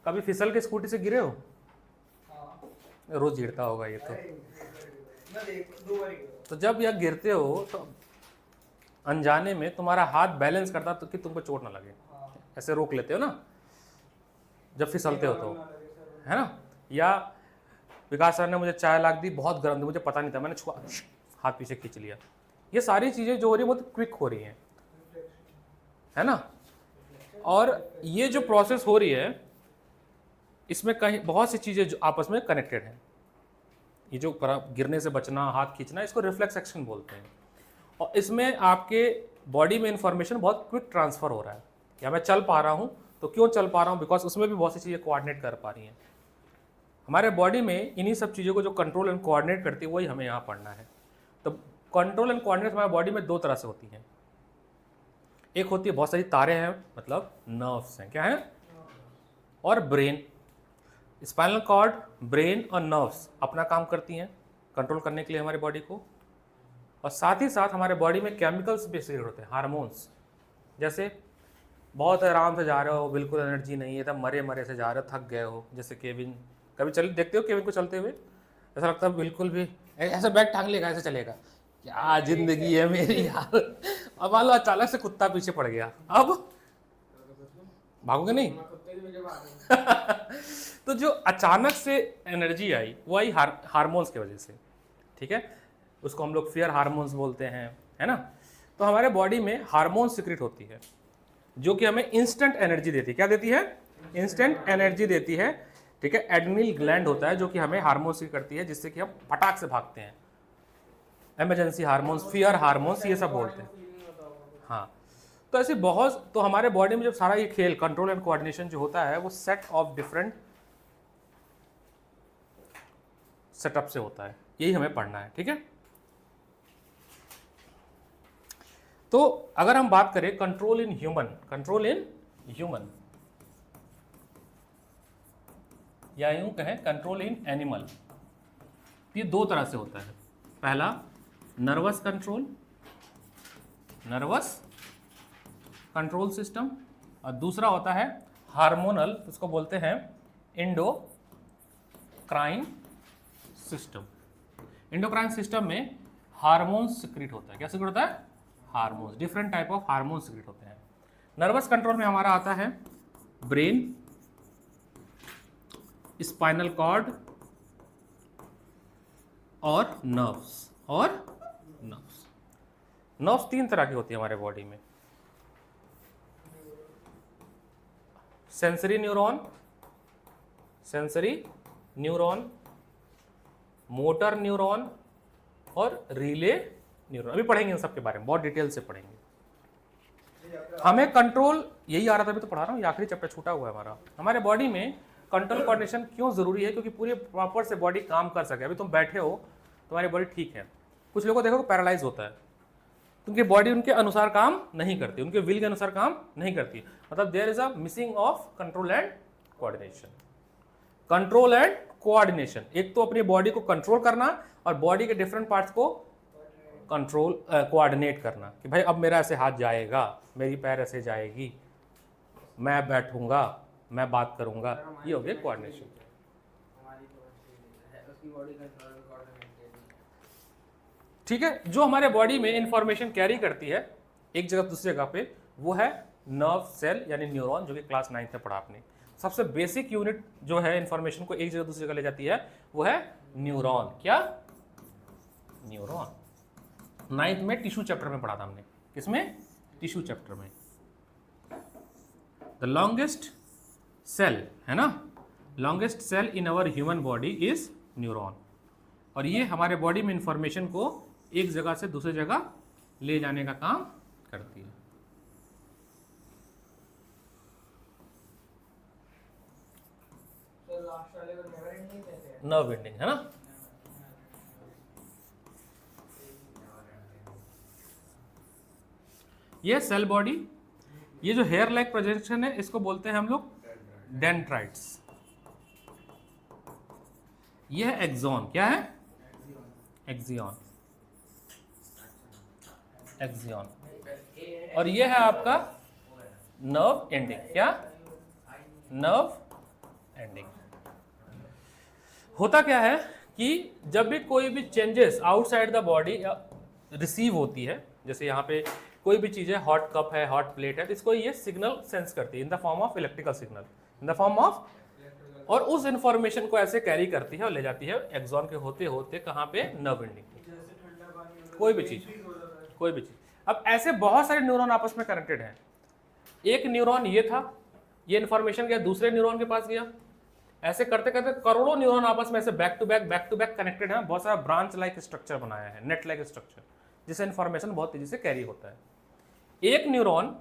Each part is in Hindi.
कभी फिसल के स्कूटी से गिरे हो? रोज गिरता होगा ये तो। तो जब यह गिरते हो तो अनजाने में तुम्हारा हाथ बैलेंस करता तो कि तुमको चोट ना लगे, ऐसे रोक लेते हो ना जब फिसलते हो तो, है ना। या विकास सर ने मुझे चाय लाग दी, बहुत गर्म थी, मुझे पता नहीं था, मैंने छुआ, हाथ पीछे खींच लिया। ये सारी चीज़ें जो हो रही है बहुत क्विक हो रही हैं, है ना। और ये जो प्रोसेस हो रही है इसमें कहीं बहुत सी चीज़ें जो आपस में कनेक्टेड हैं। ये जो गिरने से बचना, हाथ खींचना, इसको रिफ्लेक्स एक्शन बोलते हैं। और इसमें आपके बॉडी में इंफॉर्मेशन बहुत क्विक ट्रांसफर हो रहा है। या मैं चल पा रहा हूँ तो क्यों चल पा रहा हूँ, बिकॉज उसमें भी बहुत सी चीज़ें कोऑर्डिनेट कर पा रही हैं। हमारे बॉडी में इन्हीं सब चीज़ों को जो कंट्रोल एंड कोऑर्डिनेट करती है वही हमें यहाँ पढ़ना है। तो कंट्रोल एंड कोऑर्डिनेट हमारे बॉडी में दो तरह से होती हैं। एक होती है बहुत सारी तारें हैं, मतलब नर्व्स हैं, क्या है, और ब्रेन। स्पाइनल कॉर्ड, ब्रेन और नर्व्स अपना काम करती हैं कंट्रोल करने के लिए हमारी बॉडी को। और साथ ही साथ हमारे बॉडी में केमिकल्स भी सीक्रेट होते हैं, हार्मोन्स। जैसे बहुत आराम से जा रहे हो, बिल्कुल एनर्जी नहीं है, तब मरे मरे से जा रहे हो, थक गए हो, जैसे केविन, कभी चल देखते हो केविन को चलते हुए, ऐसा लगता है बिल्कुल भी ऐसा बैग टांग लेगा, ऐसे चलेगा, क्या जिंदगी है मेरी यार। अब मान लो अचानक से कुत्ता पीछे पड़ गया, अब भागोगे नहीं। तो जो अचानक से एनर्जी आई वो आई हार्मोन्स की वजह से, ठीक है। उसको हम लोग फियर हार्मोन्स बोलते हैं, है ना। तो हमारे बॉडी में हार्मोन सीक्रेट होती है जो कि हमें इंस्टेंट एनर्जी देती है। क्या देती है? इंस्टेंट एनर्जी देती है, ठीक है। एड्रिनल ग्लैंड होता है जो कि हमें हार्मोन सीक्रेट करती है, जिससे कि हम फटाक से भागते हैं। इमरजेंसी हार्मोन्स, फियर हार्मोन्स, ये सब बोलते हैं। हाँ, तो ऐसे बहुत, तो हमारे बॉडी में जब सारा ये खेल कंट्रोल एंड कोऑर्डिनेशन जो होता है वो सेट ऑफ डिफरेंट सेटअप से होता है, यही हमें पढ़ना है, ठीक है। तो अगर हम बात करें कंट्रोल इन ह्यूमन, या यूं कहें कंट्रोल इन एनिमल, ये दो तरह से होता है। पहला नर्वस कंट्रोल सिस्टम, और दूसरा होता है हार्मोनल, इसको बोलते हैं एंडोक्राइन सिस्टम। एंडोक्राइन सिस्टम में हार्मोन्स सीक्रेट होता है। क्या सीक्रेट होता है? Hormones, different type of hormones secret होते हैं। नर्वस कंट्रोल में हमारा आता है ब्रेन, स्पाइनल कॉर्ड और नर्व्स। नर्व्स तीन तरह की होती है हमारे बॉडी में। सेंसरी न्यूरॉन, मोटर न्यूरॉन और रिले न्यूरॉन। अभी पढ़ेंगे इन सब के बारे में, बहुत डिटेल से पढ़ेंगे। हमें कंट्रोल, यही आ रहा था, अभी तो पढ़ा रहा हूँ, आखिरी चैप्टर छूटा हुआ है हमारा। हमारे बॉडी में कंट्रोल कोऑर्डिनेशन क्यों जरूरी है? क्योंकि पूरी प्रॉपर से बॉडी काम कर सके। अभी तुम बैठे हो, तुम्हारी बॉडी ठीक है, कुछ लोगों को देखो पैरालाइज होता है, उनकी बॉडी उनके अनुसार काम नहीं करती, उनके विल के अनुसार काम नहीं करती, मतलब there is a missing of control and coordination. एक तो अपनी बॉडी को कंट्रोल करना और बॉडी के डिफरेंट पार्ट्स को कंट्रोल कोऑर्डिनेट करना, कि भाई अब मेरा ऐसे हाथ जाएगा, मेरी पैर ऐसे जाएगी, मैं बैठूंगा, मैं बात करूंगा, ये हो गया कोऑर्डिनेशन। ठीक है, जो हमारे बॉडी में इंफॉर्मेशन कैरी करती है एक जगह दूसरी जगह पे, वो है नर्व सेल यानी न्यूरॉन, जो कि क्लास 9th में पढ़ा आपने। सबसे बेसिक यूनिट जो है इंफॉर्मेशन को एक जगह दूसरी जगह ले जाती है वो है न्यूरॉन। क्या? न्यूरॉन। 9th में टिश्यू चैप्टर में पढ़ा था हमने। किसमें? टिश्यू चैप्टर में। द लॉन्गेस्ट सेल, है ना, longest cell in our human body is neuron. और ये हमारे बॉडी में इंफॉर्मेशन को एक जगह से दूसरी जगह ले जाने का काम करती है। नर्व एंडिंग, है ना। ये सेल बॉडी, ये जो हेयर लाइक प्रोजेक्शन है इसको बोलते हैं हम लोग डेंड्राइट्स। ये है एक्सॉन। क्या है? एक्सियन। और ये है आपका नर्व एंडिंग। क्या? Nerve ending. होता क्या है कि जब भी कोई भी changes outside the body receive होती है, जैसे यहाँ पे कोई भी चीज़ है, हॉट कप है, हॉट प्लेट है, तो इसको ये सिग्नल सेंस करती है in the form of electrical signal, in the form of, और उस इंफॉर्मेशन को ऐसे कैरी करती है और ले जाती है एक्सॉन के होते होते कहाँ पे, नर्व एंडिंग। कोई भी चीज, कोई भी चीज। अब ऐसे बहुत सारे न्यूरॉन आपस में कनेक्टेड हैं। एक न्यूरॉन ये था, ये इंफॉर्मेशन गया दूसरे न्यूरॉन के पास गया, ऐसे करते करते करोड़ों न्यूरॉन आपस में ऐसे बैक टू बैक कनेक्टेड हैं। बहुत सारा ब्रांच लाइक स्ट्रक्चर बनाया है, नेट लाइक स्ट्रक्चर, जिससे इंफॉर्मेशन बहुत तेजी से कैरी होता है। एक न्यूरॉन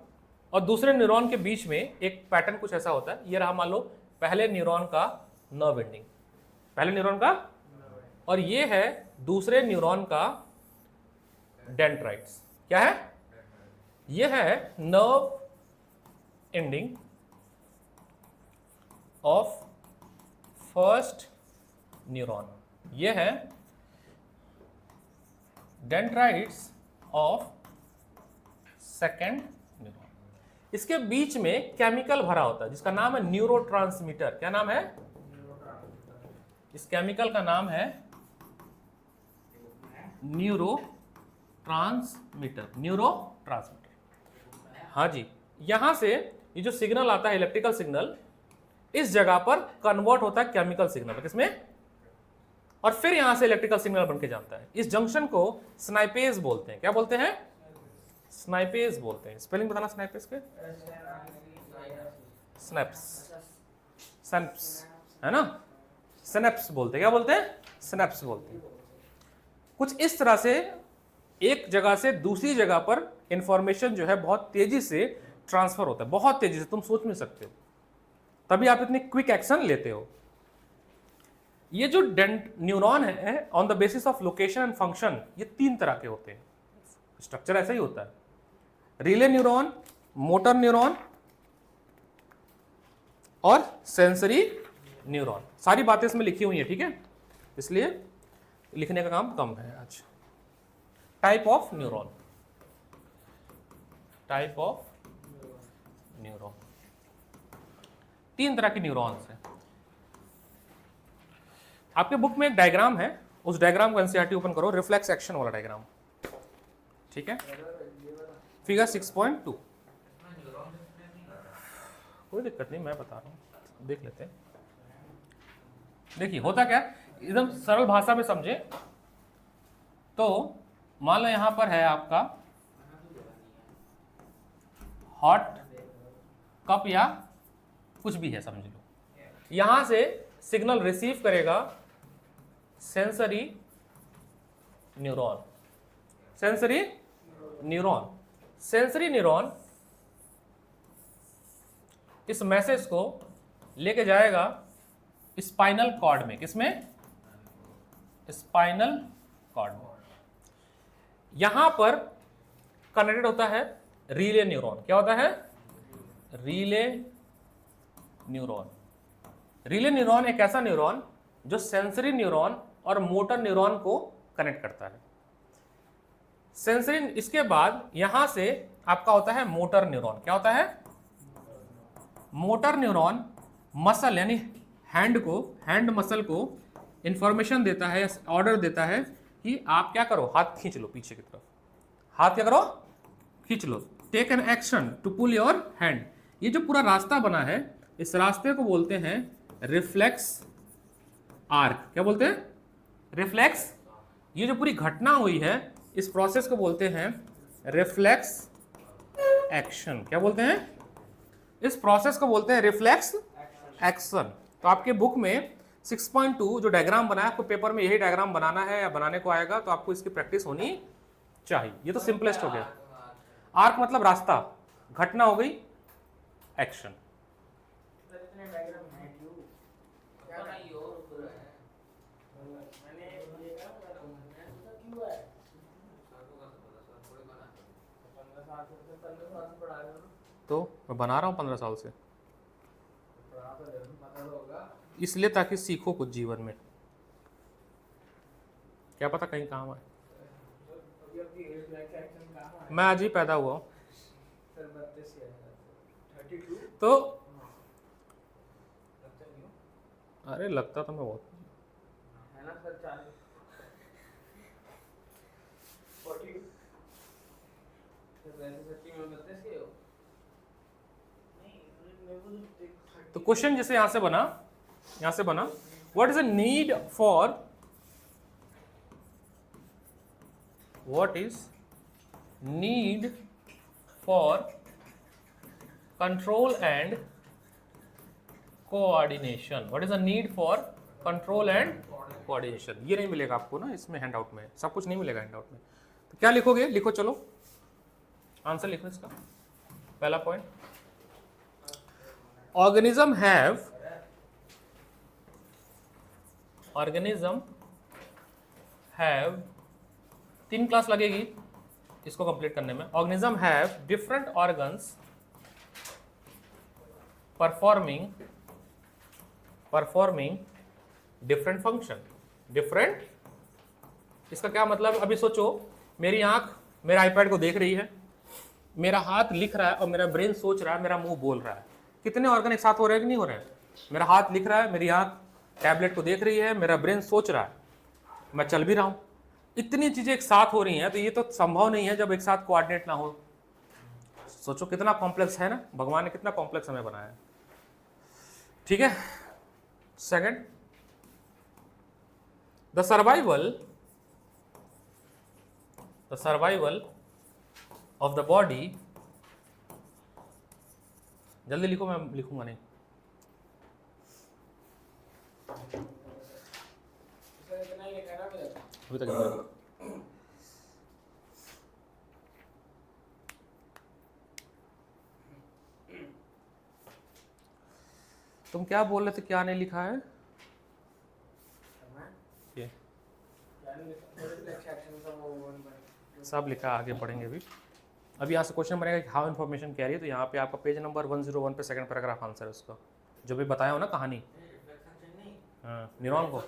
और दूसरे न्यूरॉन के बीच में एक पैटर्न कुछ ऐसा होता है। ये रहा मान लो पहले न्यूरॉन का नर्व एंडिंग, पहले न्यूरॉन का, और ये है दूसरे न्यूरॉन का डेंड्राइट्स। क्या है? ये है nerve ending of first neuron, ये है डेंड्राइट्स ऑफ सेकेंड न्यूरॉन। इसके बीच में केमिकल भरा होता है जिसका नाम है न्यूरोट्रांसमीटर। क्या नाम है? इस केमिकल का नाम है न्यूरोट्रांसमीटर, न्यूरोट्रांसमीटर। हाँ जी, यहां से ये जो सिग्नल आता है इलेक्ट्रिकल सिग्नल, इस जगह पर कन्वर्ट होता है केमिकल सिग्नल, किसमें, और फिर यहां से इलेक्ट्रिकल सिग्नल बन के जाता है। इस जंक्शन को स्नाइपेज बोलते हैं। क्या बोलते हैं? स्नाइपेज बोलते हैं। स्पेलिंग बताना स्नाइपेज के। स्नैप्स, स्नैप्स है ना, स्नैप्स बोलते हैं। क्या बोलते हैं? स्नैप्स बोलते हैं। कुछ इस तरह से एक जगह से दूसरी जगह पर इंफॉर्मेशन जो है बहुत तेजी से ट्रांसफर होता है, बहुत तेजी से, तुम सोच नहीं सकते हो, तभी आप इतने क्विक एक्शन लेते हो। ये जो न्यूरॉन है on the basis of location and function, ये 3 तरह के होते हैं। स्ट्रक्चर ऐसा ही होता है। रिले न्यूरॉन, मोटर न्यूरॉन और सेंसरी न्यूरॉन। सारी बातें इसमें लिखी हुई है, ठीक है, इसलिए लिखने का काम कम है आज। Type of neuron, type of neuron, 3 तरह के न्यूरॉन्स हैं। आपके बुक में एक डायग्राम है, उस डायग्राम को एनसीईआरटी ओपन करो, रिफ्लेक्स एक्शन वाला डायग्राम, ठीक है, फिगर 6.2। कोई दिक्कत नहीं, मैं बता रहा हूँ, देख लेते हैं। देखिए होता क्या, एकदम सरल भाषा में समझे तो मान लो यहां पर है आपका हॉट कप या कुछ भी है समझ लो, यहां से सिग्नल रिसीव करेगा sensory neuron, sensory neuron. Sensory neuron इस मैसेज को लेके जाएगा स्पाइनल कॉर्ड में, किसमें? स्पाइनल कॉर्ड में। यहां पर कनेक्टेड होता है रिले न्यूरॉन। क्या होता है? Relay neuron. रिले न्यूरॉन एक ऐसा न्यूरॉन जो सेंसरी न्यूरॉन और मोटर न्यूरॉन को कनेक्ट करता है। सेंसरी, इसके बाद यहां से आपका होता है मोटर न्यूरॉन। क्या होता है? मोटर न्यूरॉन मसल यानी हैंड मसल को इंफॉर्मेशन देता है, ऑर्डर देता है कि आप क्या करो, हाथ खींच लो पीछे की तरफ, हाथ क्या करो, खींच लो, take an action to pull your hand. ये जो पूरा रास्ता बना है, इस रास्ते को बोलते हैं रिफ्लेक्स आर्क। क्या बोलते हैं? रिफ्लेक्स। ये जो पूरी घटना हुई है, इस प्रोसेस को बोलते हैं रिफ्लेक्स एक्शन। क्या बोलते हैं? इस प्रोसेस को बोलते हैं रिफ्लेक्स एक्शन। तो आपके बुक में 6.2 जो डायग्राम बनाया, आपको पेपर में यही डायग्राम बनाना है या बनाने को आएगा, तो आपको इसकी प्रैक्टिस होनी चाहिए। ये तो सिंपलेस्ट हो गया। आर्क मतलब रास्ता, घटना हो गई एक्शन। तो मैं बना रहा हूँ 15 साल से, इसलिए ताकि सीखो कुछ जीवन में, क्या पता कहीं काम आए। मैं आज ही पैदा हुआ हूँ, तो अरे लगता तो मैं बहुत है ना सर 40 40 तो वैसे सच्ची में 32 के हो नहीं मेरे को तो क्वेश्चन जैसे यहां से बना what is a need for control and coordination. What is a need for control and coordination. ये नहीं मिलेगा आपको ना इसमें हैंडआउट में, सब कुछ नहीं मिलेगा हैंडआउट में। तो क्या लिखोगे, लिखो, चलो आंसर लिखो इसका। पहला पॉइंट, ऑर्गेनिज्म हैव 3 क्लास लगेगी इसको कंप्लीट करने में। Organism have different organs performing different function. Different, इसका क्या मतलब, अभी सोचो मेरी आंख मेरे आईपैड को देख रही है, मेरा हाथ लिख रहा है और मेरा ब्रेन सोच रहा है, मेरा मुंह बोल रहा है। कितने ऑर्गन एक साथ हो रहे हैं कि नहीं हो रहे हैं? मेरा हाथ लिख रहा है, मेरी आंख टैबलेट को देख रही है, मेरा ब्रेन सोच रहा है, मैं चल भी रहा हूं। इतनी चीजें एक साथ हो रही हैं, तो ये तो संभव नहीं है जब एक साथ कोऑर्डिनेट ना हो। सोचो कितना कॉम्प्लेक्स है ना, भगवान ने कितना कॉम्प्लेक्स हमें बनाया है। ठीक है, second, the survival of the body, जल्दी लिखो, मैं लिखूंगा नहीं। अभी तक तुम क्या बोल रहे थे, क्या नहीं लिखा है? ये सब लिखा, आगे पढ़ेंगे। अभी यहाँ से क्वेश्चन बनेगा कि हाउ इन्फॉर्मेशन कैरी है, तो यहाँ पे आपका पेज नंबर 101 पे सेकंड पैराग्राफ आंसर है उसका, जो भी बताया हो ना कहानी। हाँ, न्यूरॉन को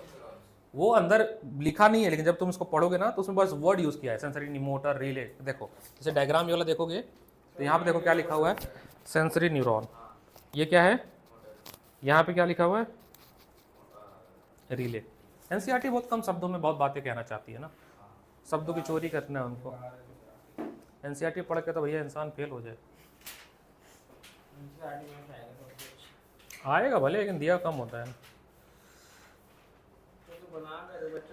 वो अंदर लिखा नहीं है, लेकिन जब तुम इसको पढ़ोगे ना तो उसमें बस वर्ड यूज़ किया है, सेंसरी, मोटर, रिले। देखो जैसे डायग्राम ये वाला देखोगे तो यहाँ पे देखो क्या लिखा हुआ है, सेंसरी न्यूरॉन। ये क्या है, यहाँ पे क्या लिखा हुआ है, रिले। एनसीईआरटी बहुत कम शब्दों में बहुत बातें कहना चाहती है ना, शब्दों की चोरी करना है उनको। एनसीईआरटी पढ़ के तो भैया इंसान फेल हो जाए। आएगा भले, लेकिन दिया कम होता है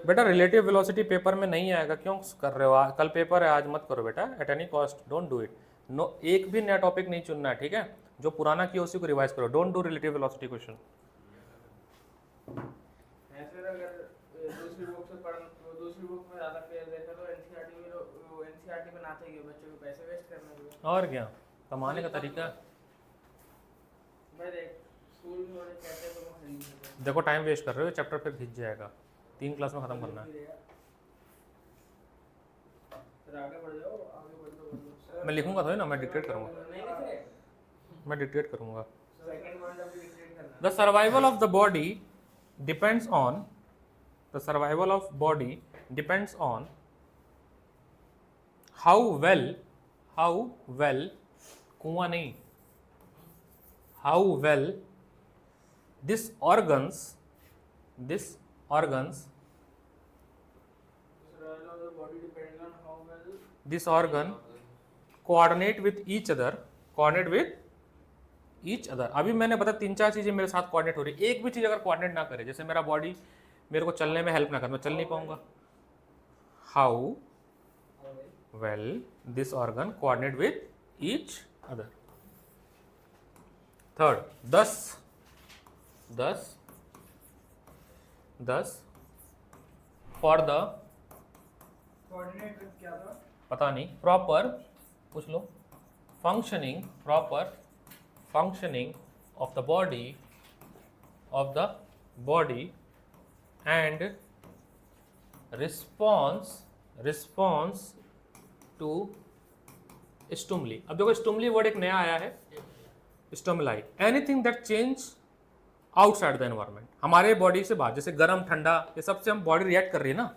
बेटा। रिलेटिव वेलोसिटी पेपर में नहीं आएगा, क्यों कर रहे हो? कल पेपर है, आज मत करो बेटा, at any cost don't do it. No, एक भी नया टॉपिक नहीं चुनना है, ठीक है? जो पुराना किया उसी को रिवाइज करो, don't do relative velocity question. और क्या, कमाने का तरीका। देखो टाइम वेस्ट कर रहे हो, चैप्टर फिर खींच जाएगा, 3 क्लास में खत्म करना है। मैं लिखूंगा थोड़ी ना, मैं डिक्टेट करूंगा, मैं डिक्टेट करूंगा। The survival of the body depends on, the survival of body depends on how well, कुआं नहीं, how well this organ coordinate with each other, अभी मैंने बताया 3-4 चीजें मेरे साथ कोऑर्डिनेट हो रही है। एक भी चीज अगर कोऑर्डिनेट ना करे, जैसे मेरा बॉडी मेरे को चलने में हेल्प ना करे, मैं चल नहीं पाऊंगा। How well this organ coordinate with each other. Third, thus for the coordinate क्या था, पता नहीं, प्रॉपर पूछ लो, proper functioning of the body and response to stimuli. अब देखो स्टिमुली वर्ड एक नया आया है, stimuli, anything that change outside the environment, हमारे बॉडी से बाहर, जैसे गर्म ठंडा, ये सबसे हम बॉडी रिएक्ट कर रही है ना,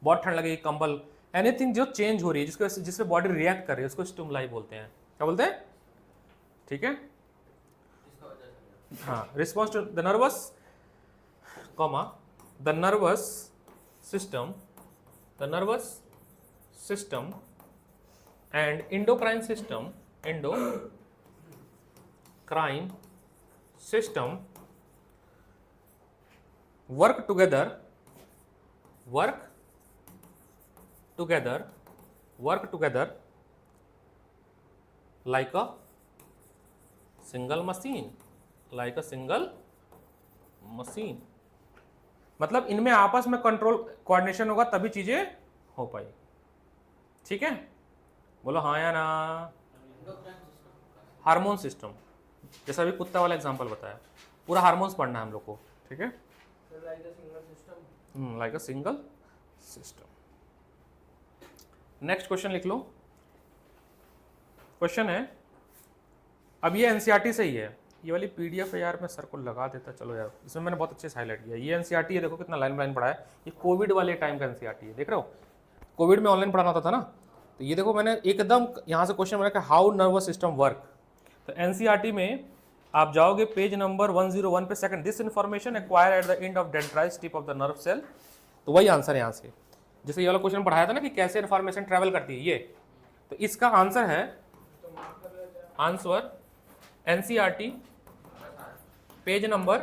बहुत ठंड लगेगी, कंबल, एनीथिंग जो चेंज हो रही है, जिससे बॉडी रिएक्ट कर रही है, उसको स्टिमुलाई बोलते हैं। क्या बोलते हैं? ठीक है, हाँ, response to the nervous comma the nervous system and endocrine system work together like a single machine मतलब इनमें आपस में कंट्रोल कोऑर्डिनेशन होगा तभी चीजें हो पाई। ठीक है, बोलो हाँ या ना। हार्मोन सिस्टम, जैसा अभी कुत्ता वाला एग्जांपल बताया, पूरा हार्मोन्स पढ़ना है हम लोग को। ठीक है, like a single system. Next question लिख लो। क्वेश्चन है, अब ये एनसीईआरटी से ही है, ये वाली पीडीएफ है यार, मैं सर को लगा देता। चलो यार, इसमें मैंने बहुत अच्छे से हाईलाइट किया। ये एनसीईआरटी है, देखो कितना लाइन बाय लाइन पढ़ा है। ये कोविड वाले टाइम का एनसीईआरटी है, देख रहे हो। कोविड में ऑनलाइन पढ़ाना होता था ना, तो ये देखो मैंने एकदम यहाँ से क्वेश्चन बना कि हाउ नर्वस सिस्टम वर्क। तो एनसीईआरटी में आप जाओगे पेज नंबर 101 पे, second, this information acquire at the end of dendrites tip of the nerve cell. तो वही आंसर है यहाँ से, जैसे ये वाला क्वेश्चन पढ़ाया था ना कि कैसे इन्फॉर्मेशन ट्रेवल करती है ये, तो इसका आंसर है आंसर एनसीईआरटी पेज नंबर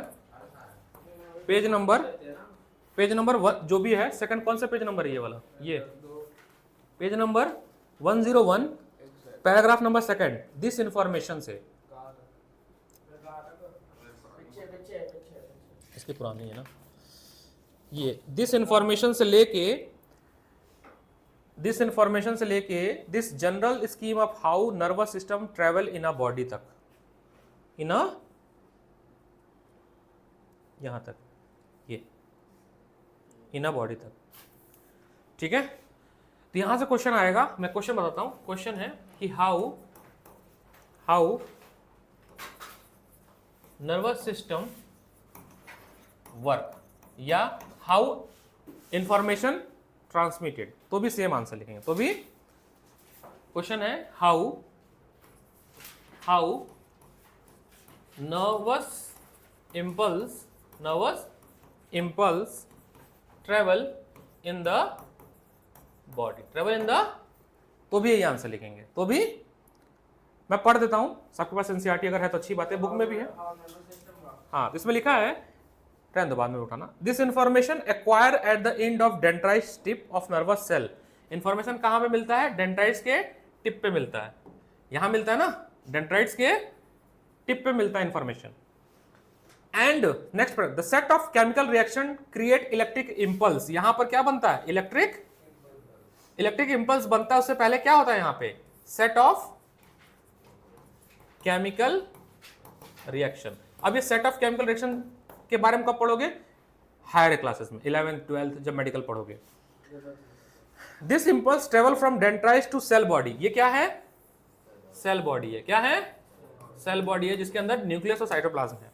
जो भी है, सेकंड कौन सा पेज नंबर है ये वाला, ये page number 101 paragraph number second, this information से, इसकी पुरानी है ना ये, दिस इंफॉर्मेशन से लेके this general scheme of how nervous system travel in a body तक, यहां तक, ये इन अ बॉडी तक। ठीक है, तो यहां से क्वेश्चन आएगा, मैं क्वेश्चन बताता हूं। क्वेश्चन है कि हाउ नर्वस सिस्टम वर्क या हाउ इंफॉर्मेशन ट्रांसमिटेड, तो भी सेम आंसर लिखेंगे। तो भी क्वेश्चन है how nervous impulse travel in the body, तो भी यही आंसर लिखेंगे। तो भी मैं पढ़ देता हूं, सबके पास एनसीईआरटी अगर है तो अच्छी बात है, बुक में भी है। हाँ, इसमें लिखा है, रहने दो बाद में उठाना। This information acquire at the end of dendrites tip of nervous cell. Information कहां पे मिलता है? डेंड्राइटिस के टिप पे मिलता है। यहां मिलता है ना, डेंड्राइटिस के टिप पे मिलता है information. And next, the set of chemical reaction create electric impulse. यहां पर क्या बनता है? इलेक्ट्रिक इंपल्स बनता है। उससे पहले क्या होता है यहाँ पे? Set of chemical reaction. अब ये सेट ऑफ केमिकल रिएक्शन के बारे में कब पढ़ोगे? हायर क्लासेस में, 11th 12th जब मेडिकल पढ़ोगे। This impulse travel from dendrites to cell body. ये क्या है? सेल बॉडी है। क्या है? सेल बॉडी है, जिसके अंदर न्यूक्लियस और साइटोप्लाज्म है।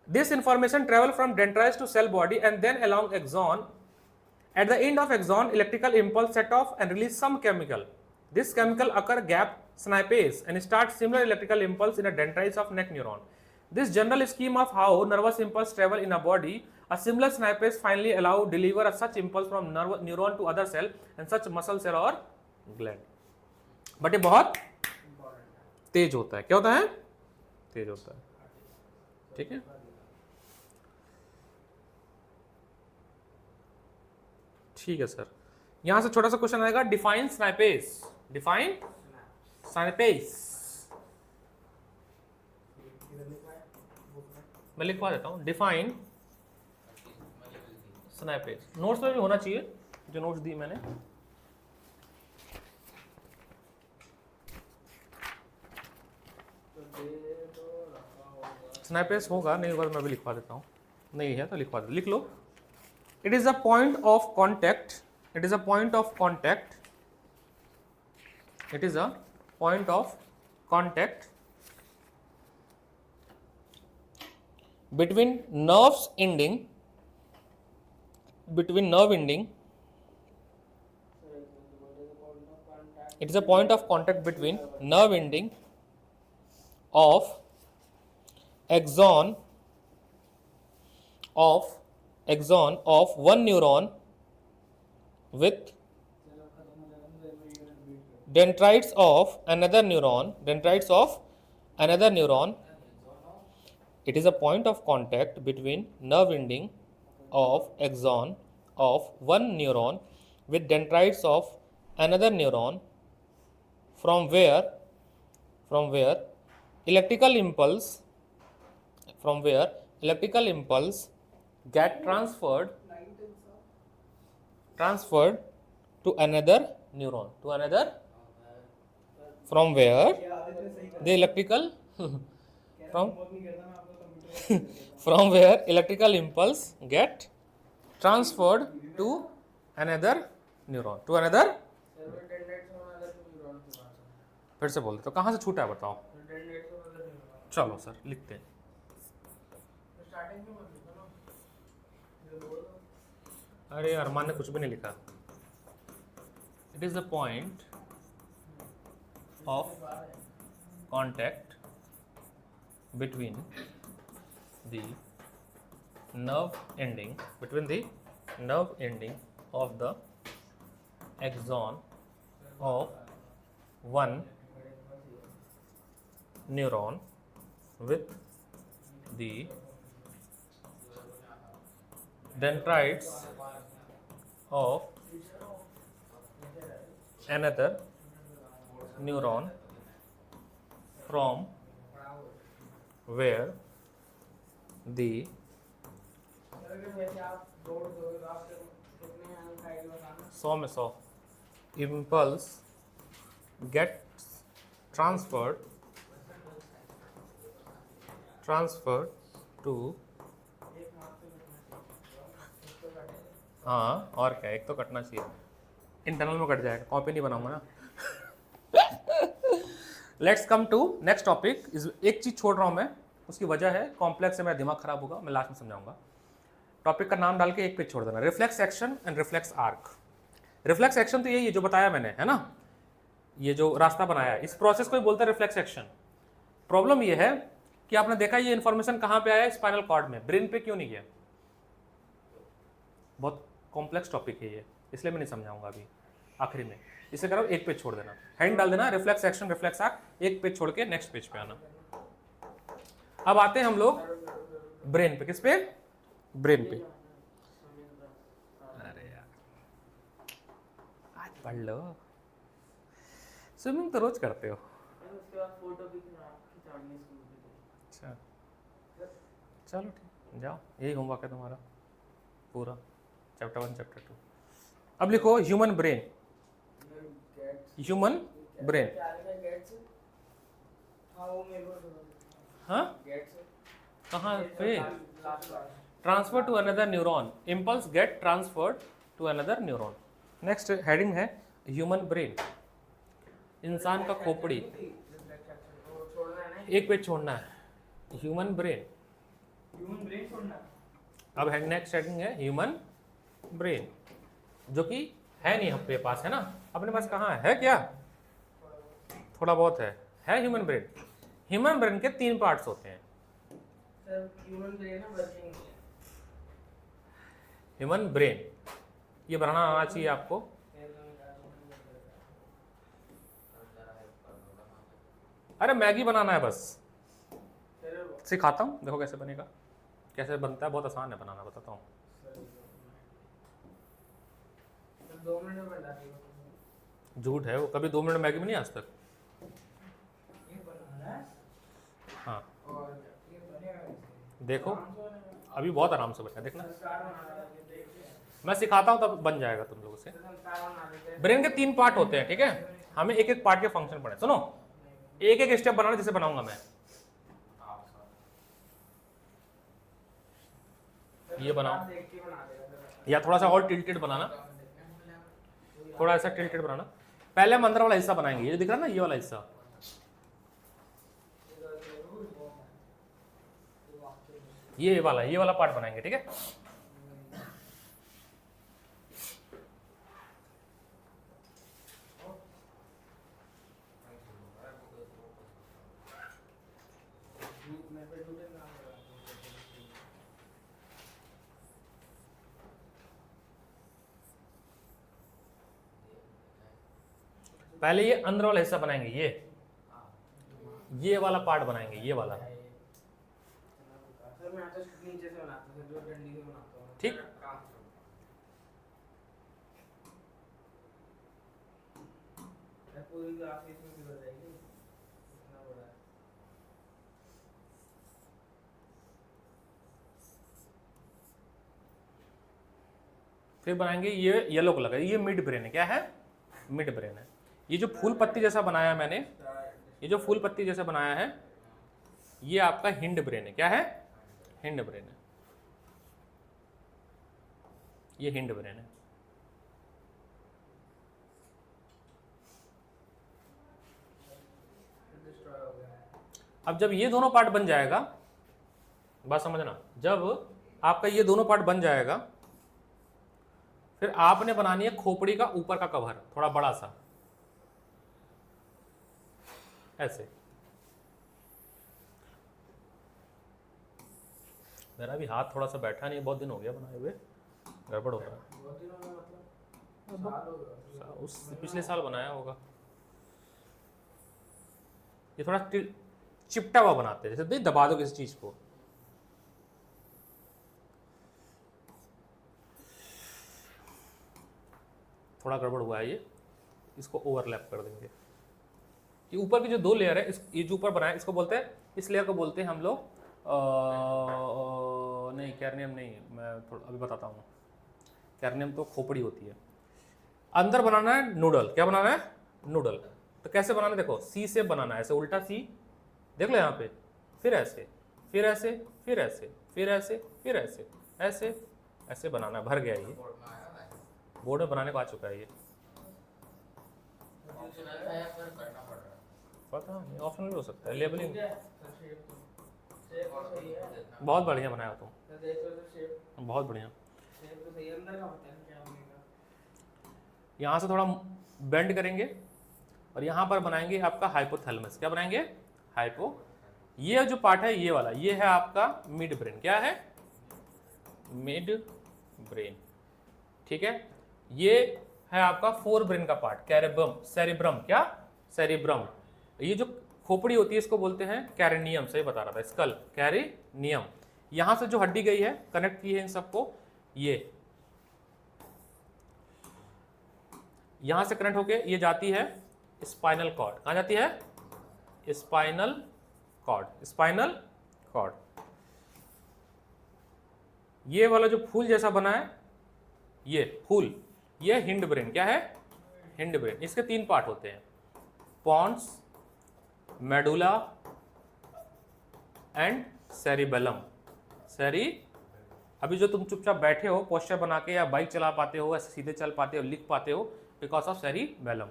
This information travel from dendrites to cell body and then along axon. At the end of axon, electrical impulse set off and release some chemical. This chemical occur gap synapse and start similar electrical impulse in a dendrites of neck neuron. This general scheme of how nervous impulse travel in a body, a similar synapse finally allow deliver a such impulse from neuron to other cell and such muscle cell or gland. But ये बहुत तेज होता है। क्या होता है? तेज होता है। ठीक है, ठीक है सर। यहां से छोटा सा क्वेश्चन आएगा, डिफाइन स्नाइपेस। डिफाइन स्नाइपेस मैं लिखवा देता हूं, डिफाइन स्नाइपेस। नोट्स में भी होना चाहिए, जो नोट्स दी मैंने। स्नाइपेस होगा, नहीं होगा तो मैं भी लिखवा देता हूं। नहीं है तो लिखवा दो, लिख लो। It is a point of contact. It is a point of contact. It is a point of contact between nerves ending. Between nerve ending. It is a point of contact between nerve ending of axon of axon of one neuron with dendrites of another neuron. It is a point of contact between nerve ending of axon of one neuron with dendrites of another neuron from where electrical impulse get transferred to another neuron, from where the electrical from where electrical impulse get transferred to another neuron, फिर से बोल दो, तो कहाँ से छूटा है बताओ। चलो सर लिखते हैं। अरे अरमान ने कुछ भी नहीं लिखा। It is the point of contact between the nerve ending of the axon of one neuron with the dendrites of another neuron from where the impulse gets transferred to, हाँ और क्या, एक तो कटना चाहिए, इंटरनल में कट जाएगा, कॉपी नहीं बनाऊंगा ना। Let's come to next topic. एक चीज छोड़ रहा हूं मैं, उसकी वजह है कॉम्प्लेक्स से मेरा दिमाग खराब होगा, मैं लास्ट में समझाऊंगा। टॉपिक का नाम डाल के एक पेज छोड़ देना, reflex action and reflex arc. Reflex action तो यही है जो बताया मैंने, है ना, ये जो रास्ता बनाया है, इस प्रोसेस को ही बोलते हैं रिफ्लेक्स एक्शन। प्रॉब्लम ये है कि आपने देखा ये इन्फॉर्मेशन कहाँ पे आया, स्पाइनल कॉर्ड में, ब्रेन पे क्यों नहीं गया। बहुत कॉम्प्लेक्स टॉपिक है ये, इसलिए मैं नहीं समझाऊंगा अभी, आखिरी में। इसे करो एक पेज छोड़ देना, हैंड डाल देना, रिफ्लेक्स एक्शन रिफ्लेक्स आर्क, एक पेज छोड़ के नेक्स्ट पेज पे आना। अब आते हैं हम लोग ब्रेन पे। किस पे? ब्रेन पे। अरे यार आज पढ़ लो, स्विमिंग तो रोज करते हो। अच्छा चलो ठीक, जाओ, यही होमवर्क है तुम्हारा पूरा, चैप्टर 1 चैप्टर 2। अब लिखो ह्यूमन ब्रेन। हाँ कहाँ पे? Transfer to another neuron, impulse get transferred to another neuron. Next heading है ह्यूमन ब्रेन, इंसान का खोपड़ी। एक पेज छोड़ना है, ह्यूमन ब्रेन छोड़ना। अब नेक्स्ट हेडिंग है ह्यूमन ब्रेन, जो कि है नहीं अपने पास, है ना, अपने पास कहाँ है क्या, थोड़ा बहुत है ह्यूमन ब्रेन। ह्यूमन ब्रेन के 3 पार्ट्स होते हैं। ह्यूमन ब्रेन ये बनाना आना चाहिए आपको। अरे मैगी बनाना है बस, सिखाता हूँ, देखो कैसे बनेगा, कैसे बनता है, बहुत आसान है बनाना, बताता हूँ। 2 मिनट में बना दी। झूठ है वो, कभी 2 मिनट मैगी में नहीं आज तक। हाँ देखो अभी बहुत आराम से बना, देखना मैं सिखाता हूँ तब बन जाएगा तुम लोगों से। ब्रेन के 3 पार्ट होते हैं, ठीक है, हमें एक एक पार्ट के फंक्शन पढ़े। सुनो, एक एक स्टेप बनाना जैसे बनाऊंगा मैं। ये बनाओ, या थोड़ा सा और टिल्टेड बनाना, थोड़ा ऐसा टिल्टेड बनाना। पहले हम अंदर वाला हिस्सा बनाएंगे, ये दिख रहा है ना, ये वाला हिस्सा, ये वाला पार्ट बनाएंगे, ठीक है। पहले ये अंदर वाला हिस्सा बनाएंगे, ये वाला पार्ट बनाएंगे, ये वाला। सर मैं तो नीचे से बनाता हूँ, जो डंडी से बनाता हूँ। ठीक। पूरी ग्लास इसमें भी हो जाएगी, इतना बड़ा है। फिर बनाएंगे ये येलो कलर का, ये मिड ब्रेन है। क्या है? मिड ब्रेन है। ये जो फूल पत्ती जैसा बनाया मैंने, ये जो फूल पत्ती जैसा बनाया है, ये आपका हिंड ब्रेन है। क्या है? हिंड ब्रेन है। ये हिंड ब्रेन है। अब जब ये दोनों पार्ट बन जाएगा, बात समझना, जब आपका ये दोनों पार्ट बन जाएगा, फिर आपने बनानी है खोपड़ी का ऊपर का कवर, थोड़ा बड़ा सा, ऐसे। मेरा भी हाथ थोड़ा सा बैठा नहीं, बहुत दिन हो गया बनाए हुए, गड़बड़ हो रहा है। बहुत दिनों में मतलब साल हो गया। उस पिछले साल बनाया होगा। ये थोड़ा चिपटा हुआ बनाते हैं, जैसे नहीं दबा दो किसी चीज को। थोड़ा गड़बड़ हुआ है ये, इसको ओवरलैप कर देंगे। ये ऊपर की जो दो लेयर है, ये जो ऊपर बनाया, इसको बोलते हैं, इस लेयर को बोलते हैं हम लोग नहीं कैरनियम नहीं, मैं थोड़ा अभी बताता हूँ। कैरनियम तो खोपड़ी होती है। अंदर बनाना है नूडल। क्या बनाना है? नूडल। तो कैसे बनाना है? देखो, सी से बनाना है, ऐसे उल्टा सी, देख लो यहाँ पे, फिर ऐसे, फिर ऐसे, फिर ऐसे, फिर ऐसे, फिर ऐसे, ऐसे ऐसे बनाना है। भर गया ये, बोर्ड में बनाने को आ चुका है ये। पता नहीं, ऑप्शनल भी हो सकता है, लेबलिंग। बहुत बढ़िया बनाया तुम, बहुत बढ़िया। यहाँ से थोड़ा बेंड करेंगे और यहाँ पर बनाएंगे आपका हाइपोथैलेमस। क्या बनाएंगे? हाइपो। ये जो पार्ट है ये वाला, ये है आपका मिड ब्रेन। क्या है? Mid brain. ठीक है। ये है आपका फोर ब्रेन का पार्ट, कैरेब्रम, सेरिब्रम। क्या? सेरिब्रम। ये जो खोपड़ी होती है इसको बोलते हैं कैरेनियम। सही बता रहा था, स्कल, कैरेनियम। यहां से जो हड्डी गई है, कनेक्ट की है इन सबको, ये यहां से कनेक्ट होके ये जाती है स्पाइनल कॉर्ड। कहां जाती है? Spinal cord. Spinal cord. ये वाला जो फूल जैसा बना है, ये फूल, ये हिंड ब्रेन। क्या है? Hind brain. इसके तीन पार्ट होते हैं, पॉन्स, मेडुला एंड सेरिबेलम। अभी जो तुम चुपचाप बैठे हो पोस्चर बना के, या बाइक चला पाते हो, ऐसे सीधे चल पाते हो, लिख पाते हो, because of cerebellum,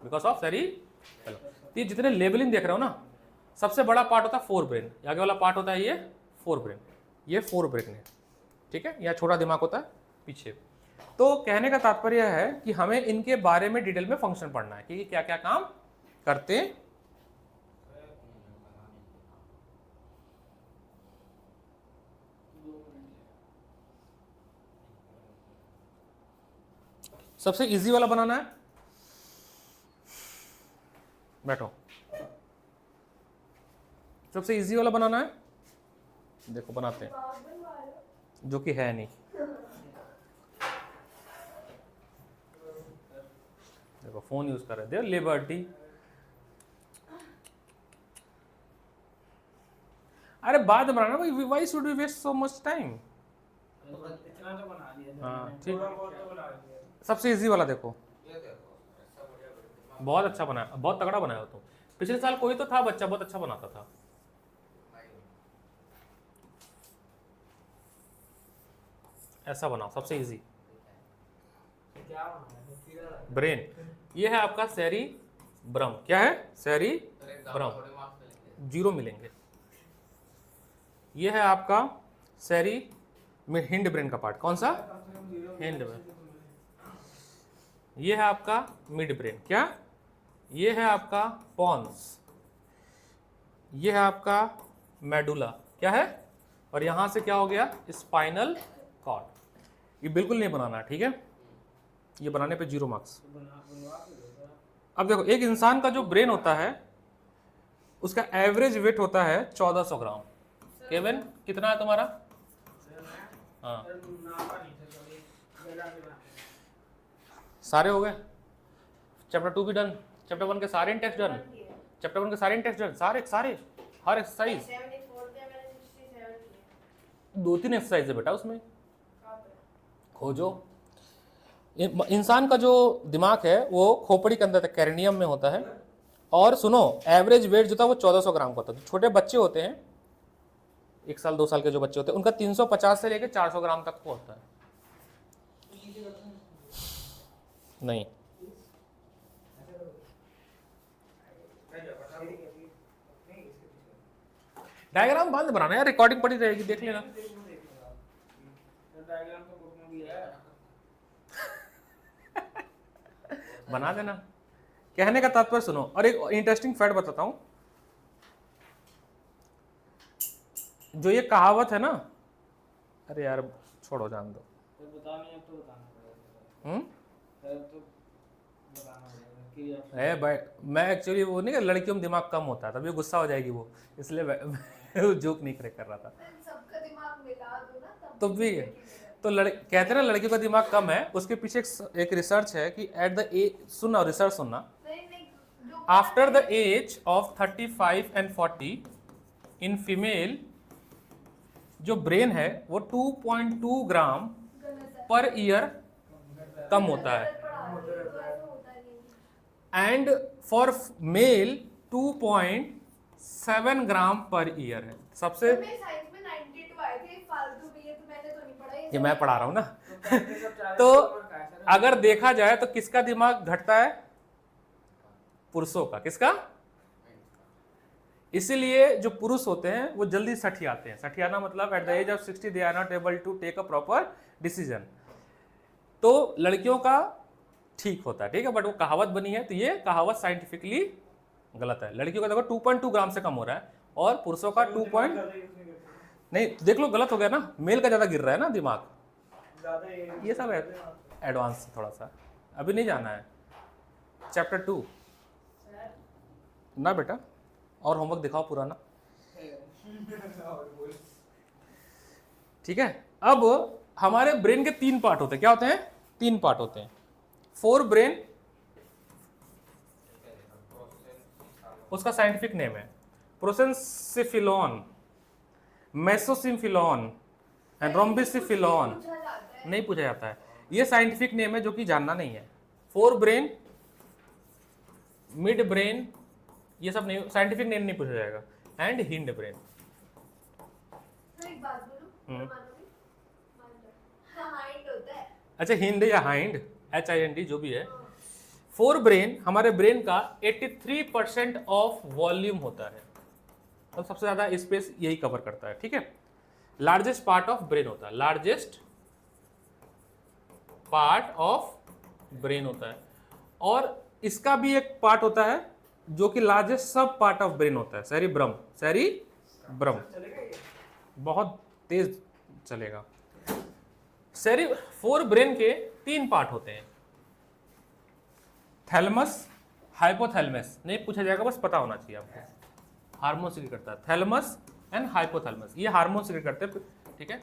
because of cerebellum. ये जितने लेबलिंग देख रहे हो ना, सबसे बड़ा पार्ट होता है फोर ब्रेन, आगे वाला पार्ट होता है ये फोर ब्रेन। ये फोर ब्रेन है, ठीक है। यहाँ छोटा दिमाग होता है पीछे। तो कहने का तात्पर्य है कि हमें इनके बारे में डिटेल में फंक्शन पढ़ना है कि ये क्या क्या काम करते हैं। सबसे इजी वाला बनाना है, बैठो। सबसे इजी वाला बनाना है, देखो बनाते हैं, जो कि है नहीं। देखो फोन यूज कर रहे थे, लिबर्टी। अरे बाद में बनाना भाई, why should we waste so much time. इतना तो बना लिया। हाँ ठीक। थोड़ा बहुत तो बना लिया। सबसे इजी वाला देखो, बहुत अच्छा बनाया, बहुत तगड़ा बनाया हो तुम। पिछले साल कोई तो था बच्चा बहुत अच्छा बनाता था। ऐसा बनाओ, सबसे इजी। क्या बनाया? ब्रेन। ये है आपका सेरी ब्रम। क्या है? सेरी ब्रम। 0 मिलेंगे। ये है आपका सेरी हिंड ब्रेन का पार्ट। कौन सा? Hind brain. ये है आपका मिड ब्रेन। क्या? ये है आपका पॉन्स। ये है आपका मेडुला। क्या है? और यहां से क्या हो गया? Spinal cord. ये बिल्कुल नहीं बनाना, ठीक है। ये बनाने पे 0 मार्क्स। अब देखो, एक इंसान का जो ब्रेन होता है उसका एवरेज वेट होता है 1400 ग्राम। केविन कितना है तुम्हारा? हाँ, सारे हो गए। चैप्टर 2 भी डन, चैप्टर 1 के सारे टेस्ट डन, चैप्टर 1 के सारे टेस्ट डन, सारे सारे हर एक्सरसाइज। 2-3 एक्सरसाइज है बेटा उसमें, खोजो। इंसान का जो दिमाग है वो खोपड़ी के अंदर कैरिनियम में होता है। और सुनो, एवरेज वेट जो था वो 1400 ग्राम का होता है। छोटे बच्चे होते हैं, 1 साल 2 साल के जो बच्चे होते हैं, उनका 350 से लेकर 400 ग्राम तक को होता है। नहीं, डायग्राम बाद में बनाना यार, रिकॉर्डिंग पड़ी रहेगी, देख लेना। डायग्राम तो बुक में भी है। बना देना। कहने का तात्पर्य सुनो, और एक इंटरेस्टिंग फैक्ट बताता हूं। जो ये कहावत है ना, अरे यार छोड़ो, जान दो। तो बताना है तो बताना पड़ेगा। तो बताना पड़ेगा कि भाई मैं एक्चुअली वो नहीं, लड़कियों में दिमाग कम होता है तभी गुस्सा हो जाएगी वो, इसलिए मैं जोक नहीं कर रहा था। सबका दिमाग मिला दो ना तो भी तो कहते हैं ना लड़कियों का दिमाग कम है, उसके पीछे एक रिसर्च है कि एट द एज, सुनना रिसर्च सुनना, after the age of 35 and 40 in female जो ब्रेन है वो 2.2 ग्राम पर ईयर कम होता है, and for male 2.7 gram per year है। सबसे ये मैं पढ़ा रहा हूं ना। तो अगर देखा जाए तो किसका दिमाग घटता है? पुरुषों का। किसका? इसीलिए जो पुरुष होते हैं वो जल्दी सठियाते हैं। सठियाना मतलब at the age of 60 they are not able to take a proper decision. तो लड़कियों का ठीक होता है, ठीक है, बट वो कहावत बनी है, तो ये कहावत साइंटिफिकली गलत है। लड़कियों का देखो 2.2 ग्राम से कम हो रहा है और पुरुषों का 2 नहीं, देख लो गलत हो गया ना, मेल का ज्यादा गिर रहा है ना दिमाग। ये सब है एडवांस थोड़ा सा, अभी नहीं जाना है। चैप्टर 2 ना बेटा, और होमवर्क दिखाओ पुराना, ठीक है। अब हमारे ब्रेन के 3 पार्ट होते हैं। क्या होते हैं? 3 पार्ट होते हैं। फोर ब्रेन, उसका साइंटिफिक नेम है प्रोसेंसिफिलॉन, मेसोसिम्फिलॉन एंड रोम्बिसिफिलॉन। नहीं पूछा जाता है, ये साइंटिफिक नेम है जो कि जानना नहीं है। 4 ब्रेन, मिड ब्रेन, ये सब नहीं, साइंटिफिक नेम नहीं पूछा जाएगा। And hind brain. एक बात बोलूं, हाइंड होता है। अच्छा, हिंड या हाइंड, HIND जो भी है। 4 ब्रेन, हमारे ब्रेन का 83% ऑफ वॉल्यूम होता है, तो सबसे ज्यादा स्पेस यही कवर करता है, ठीक है। लार्जेस्ट पार्ट ऑफ ब्रेन होता है, लार्जेस्ट पार्ट ऑफ ब्रेन होता है। और इसका भी एक पार्ट होता है जो कि लार्जेस्ट सब पार्ट ऑफ ब्रेन होता है, सेरिब्रम। सेरिब्रम बहुत तेज चलेगा। 4 ब्रेन के 3 पार्ट होते हैं, थैलेमस, हाइपोथैलेमस। नहीं पूछा जाएगा, बस पता होना चाहिए आपको। हार्मोन सीक्रेट करता है, थैलेमस एंड हाइपोथैलेमस, ये हार्मोन सीक्रेट करते हैं, ठीक है।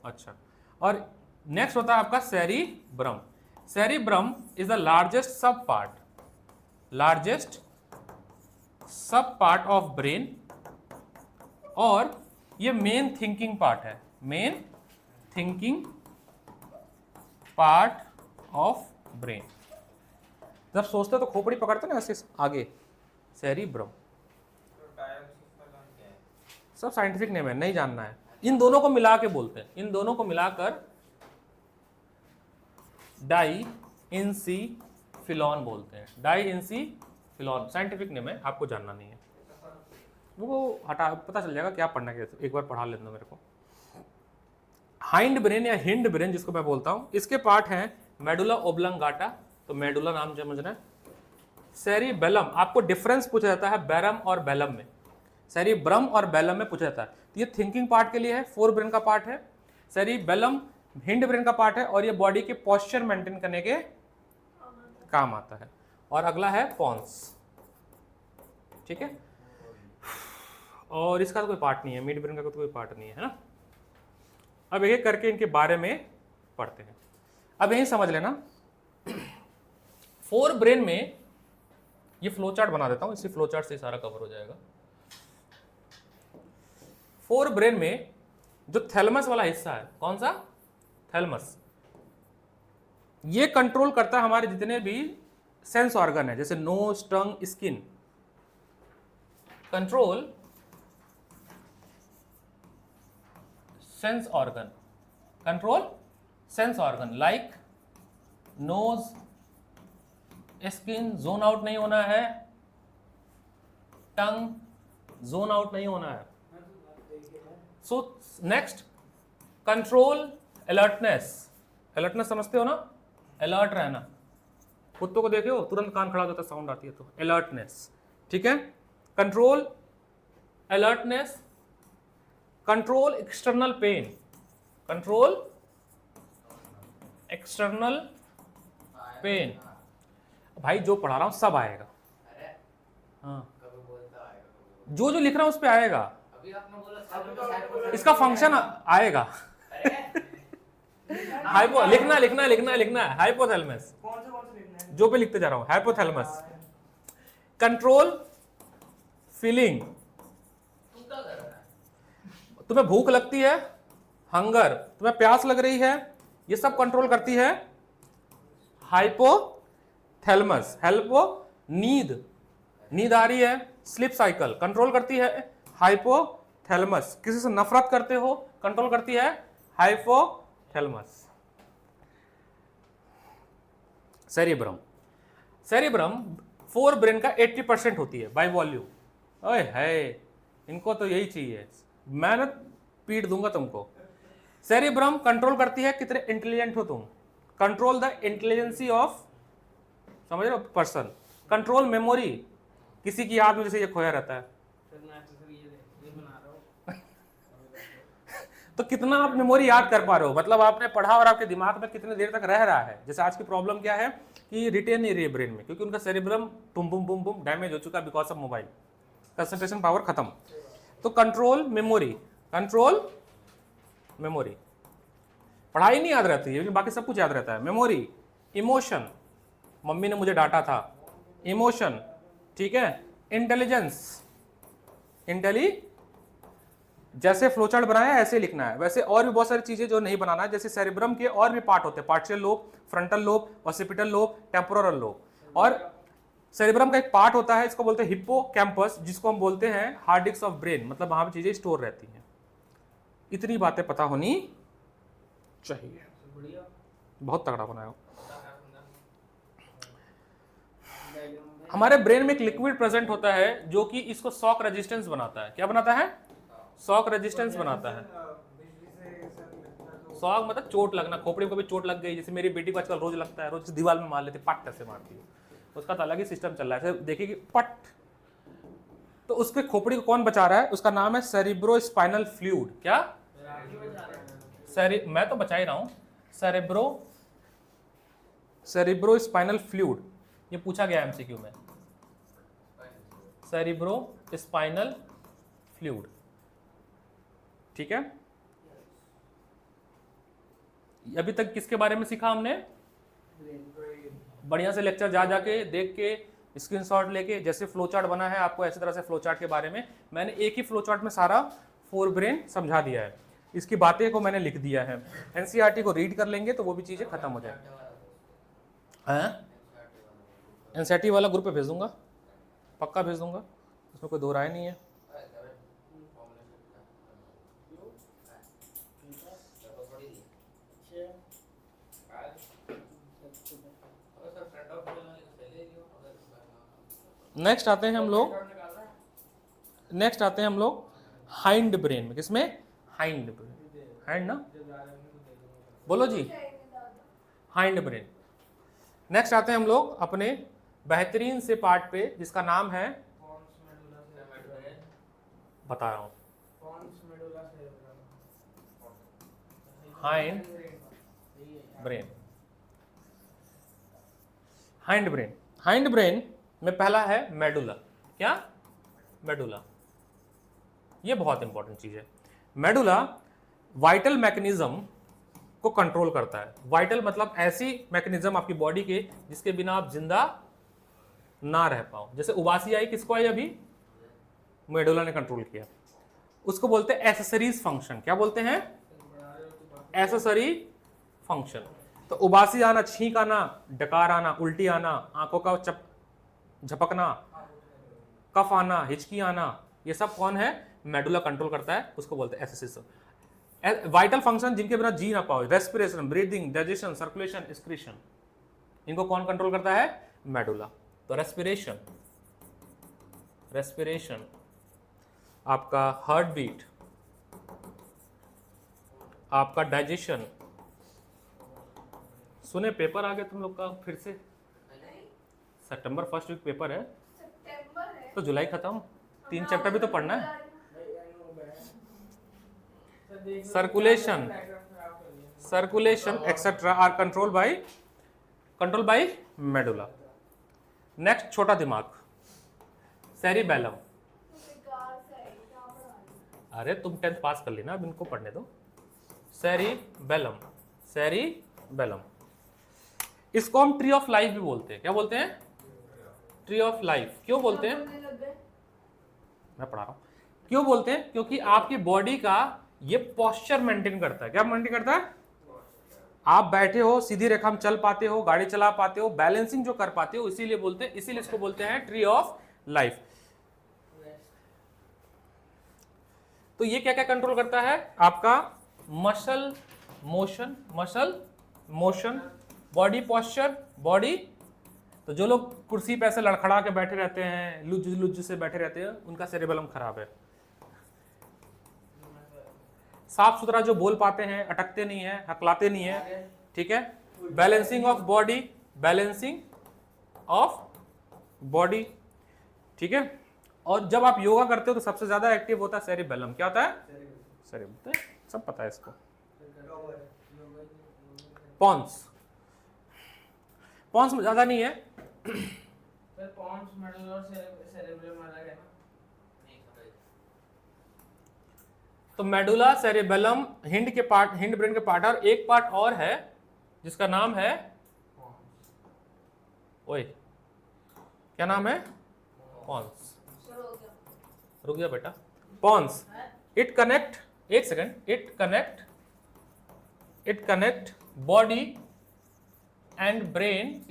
अच्छा, और नेक्स्ट होता है आपका cerebrum. Cerebrum is the largest सब पार्ट, लार्जेस्ट सब पार्ट ऑफ ब्रेन, और ये मेन थिंकिंग पार्ट है, main thinking part of brain. जब सोचते तो खोपड़ी पकड़ते ना ऐसे आगे, सेरिब्रम। सब साइंटिफिक नेम है, नहीं जानना है। इन दोनों को मिला के बोलते हैं, इन दोनों को मिलाकर डाइंसिफिलॉन बोलते हैं। डाइंसिफिलॉन साइंटिफिक नेम है, आपको जानना नहीं है, वो हटा, पता चल जाएगा क्या पढ़ना है, एक बार पढ़ा लेना मेरे को। हाइंड ब्रेन या हिंड ब्रेन जिसको मैं बोलता हूं, इसके पार्ट हैं मेडुला ओब्लंगाटा, तो मेडुला नाम समझना है। सेरिबेलम, आपको डिफरेंस पूछा जाता है बैरम और बेलम में, सेरिब्रम और बेलम में पूछा जाता है। तो ये थिंकिंग पार्ट के लिए है, 4 ब्रेन का पार्ट है। सेरिबेलम हिंड ब्रेन का पार्ट है, और ये बॉडी के पोस्चर मेंटेन करने के काम आता है। और अगला है पॉन्स, ठीक है, और इसका तो कोई पार्ट नहीं है, मिड ब्रेन का तो कोई पार्ट नहीं है ना। अब एक एक करके इनके बारे में पढ़ते हैं। अब यही समझ लेना, फोर ब्रेन में ये फ्लो चार्ट बना देता हूं, इसी फ्लो चार्ट से सारा कवर हो जाएगा। फोर ब्रेन में जो थैलेमस वाला हिस्सा है, कौन सा, थैलेमस, ये कंट्रोल करता है हमारे जितने भी सेंस ऑर्गन है, जैसे nose, tongue, skin. Control sense organ, control sense organ like nose, skin zone out नहीं होना है, टंग जोन आउट नहीं होना है। So next, control alertness, alertness समझते हो ना, अलर्ट रहना, कुत्तों को देखे हो तुरंत कान खड़ा हो जाता है, साउंड आती है तो अलर्टनेस, ठीक है। Control alertness, control external pain, control external pain. भाई जो पढ़ा रहा हूं सब आएगा, हाँ, जो जो लिख रहा हूं उस पे आएगा, अभी आपने बोला इसका फंक्शन आएगा। हाइपो लिखना लिखना लिखना लिखना है, हाइपोथैलेमस, कौन से लिखना है? जो पे लिखते जा रहा हूं, हाइपोथैलेमस। कंट्रोल फीलिंग, तू क्या कर रहा है? तुम्हें भूख लगती है, हंगर, तुम्हें प्यास लग रही है, ये सब कंट्रोल करती है हाइपोथैलेमस। हेल्पो नींद, नींद आ रही है, स्लीप साइकिल, कंट्रोल करती है हाइपोथैलेमस। किसी से नफरत करते हो, कंट्रोल करती है hypothalamus. Cerebrum, cerebrum fore brain का 80% होती है बाय वॉल्यूम। ओए है, इनको तो यही चाहिए, मेहनत पीट दूंगा तुमको। सेरिब्रम कंट्रोल करती है कितने इंटेलिजेंट हो तुम, कंट्रोल द इंटेलिजेंसी ऑफ, समझ रहे हो, पर्सन। कंट्रोल मेमोरी, किसी की याद में जैसे ये खोया रहता है, सर मैं एक्सेसरी ये बना रहा हूँ। तो कितना आप मेमोरी याद कर पा रहे हो, मतलब आपने पढ़ा और आपके दिमाग में कितने देर तक रह रहा है। जैसे आज की प्रॉब्लम क्या है कि रिटेन नहीं रही है ब्रेन में, क्योंकि उनका सेरिब्रम बुम बुम बुम बुम डैमेज हो चुका because of mobile, concentration power खत्म। तो कंट्रोल मेमोरी, कंट्रोल मेमोरी, पढ़ाई नहीं याद रहती है लेकिन बाकी सब कुछ याद रहता है। मेमोरी, इमोशन, मम्मी ने मुझे डांटा था, इमोशन, ठीक है। इंटेलिजेंस, जैसे फ्लोचार्ट बनाया है ऐसे लिखना है, वैसे और भी बहुत सारी चीजें जो नहीं बनाना है। जैसे सेरिब्रम के और भी पार्ट होते हैं, partial lobe, frontal lobe, occipital lobe, temporal lobe. और सेरिब्रम का एक पार्ट होता है, इसको बोलते हैं हिप्पोकैम्पस, जिसको हम बोलते हैं हार्ड डिस्क ऑफ ब्रेन, मतलब वहां पर चीजें स्टोर रहती हैं। इतनी बातें पता होनी चाहिए, बढ़िया बहुत तगड़ा बनाया हो। डायग्राम में हमारे ब्रेन में एक लिक्विड प्रेजेंट होता है जो कि इसको शॉक रेजिस्टेंस बनाता है। क्या बनाता है, शॉक रेजिस्टेंस बनाता है। बिजली से सर लगता तो शॉक मतलब चोट लगना, खोपड़ी में कभी चोट लग गई, जैसे मेरी बेटी को आजकल रोज लगता है, रोज दीवार में मार लेती, पट ऐसे मारती है, उसका तो अलग ही सिस्टम चल रहा है। देखिए कि पट, तो उसके खोपड़ी को कौन बचा रहा है, उसका नाम है सेरिब्रो स्पाइनल फ्लूइड। क्या, मैं तो बचा ही रहा हूं, सेरिब्रो स्पाइनल फ्लूइड, ये पूछा गया एमसीक्यू में, सेरिब्रो स्पाइनल फ्लूइड, ठीक है। अभी तक किसके बारे में सीखा हमने, बढ़िया से लेक्चर जा जाके देख के स्क्रीनशॉट लेके, जैसे फ्लो चार्ट बना है आपको ऐसी तरह से फ्लो चार्ट के बारे में मैंने एक ही फ्लो चार्ट में सारा फोर ब्रेन समझा दिया है, इसकी बातें को मैंने लिख दिया है। एनसीईआरटी को रीड कर लेंगे तो वो भी चीजें खत्म हो जाएंगी। एनसीईआरटी वाला ग्रुप पे भेज दूंगा, पक्का भेज दूंगा, उसमें कोई दो राय नहीं है। नेक्स्ट आते हैं हम लोग हाइंड ब्रेन में। किसमें, हाइंड ब्रेन, हाइंड ना, बोलो जी, हाइंड ब्रेन। नेक्स्ट आते हैं हम लोग अपने बेहतरीन से पार्ट पे जिसका नाम है, बता रहा हूं, हाइंड ब्रेन। हाइंड ब्रेन में पहला है मेडुला। क्या? मेडुला। ये बहुत इंपॉर्टेंट चीज है। मेडुला वाइटल मैकेनिज्म को कंट्रोल करता है। वाइटल मतलब ऐसी मैकेनिज्म आपकी बॉडी के जिसके बिना आप जिंदा ना रह पाओ। जैसे उबासी आई, किसको आई अभी? मेडुला ने कंट्रोल किया। उसको बोलते हैं एसेसरीज फंक्शन। क्या बोलते हैं? Accessory function. तो उबासी आना, छींक आना, डकार आना, उल्टी आना, आंखों का झपकना, कफ आना, हिचकी आना, ये सब कौन है? मेडुला कंट्रोल करता है। उसको बोलते हैं एसेसरी। वाइटल फंक्शन जिनके बिना जी ना पाओ, respiration, breathing, digestion, circulation, excretion, इनको कौन कंट्रोल करता है? मेडुला। तो रेस्पिरेशन, आपका हार्ट बीट, आपका डाइजेशन। सुने पेपर आ गया तुम लोग का फिर से? सितंबर फर्स्ट वीक पेपर है, सितंबर है तो जुलाई खत्म। 3 चैप्टर भी तो पढ़ना है। Circulation etcetera are control by medulla. Next, छोटा दिमाग, सेरिबेलम। बेकार सा है, क्या पढ़ा रही है? अरे तुम 10th पास कर ली ना, अब इनको पढ़ने दो। सेरिबेलम। इसको हम ट्री ऑफ लाइफ भी बोलते हैं। क्या बोलते हैं? Tree of life. क्यों बोलते हैं? बोलने लग गए। मैं पढ़ा रहा हूं। क्यों बोलते हैं? क्योंकि आपकी बॉडी का ये पोस्चर मेंटेन करता है। क्या मेंटेन करता है? आप बैठे हो, सीधी रेखा में चल पाते हो, गाड़ी चला पाते हो, बैलेंसिंग जो कर पाते हो, इसीलिए बोलते हैं, इसीलिए इसको बोलते हैं ट्री ऑफ लाइफ। तो ये क्या क्या कंट्रोल करता है? आपका muscle motion, body posture, body. तो जो लोग कुर्सी पे ऐसे लड़खड़ा के बैठे रहते हैं, लुज से बैठे रहते हैं, उनका सेरिबेलम खराब है। साफ सुथरा जो बोल पाते हैं, अटकते नहीं है, हकलाते नहीं है, ठीक है। बैलेंसिंग ऑफ बॉडी, ठीक है। और जब आप योगा करते हो तो सबसे ज्यादा एक्टिव होता है सेरिबेलम। क्या होता है? सेरिबेलम, सब पता है इसको। पॉन्स में ज्यादा नहीं है। सर पॉन्स, मेडुला और सेरेब्रम अलग है ना? तो मेडुला, सेरिबेलम, हिंड ब्रेन के पार्ट, और एक पार्ट और है जिसका नाम है, ओए क्या नाम है? पॉन्स। शुरू हो गया। रुक जा बेटा। Pons, it connect body and brain,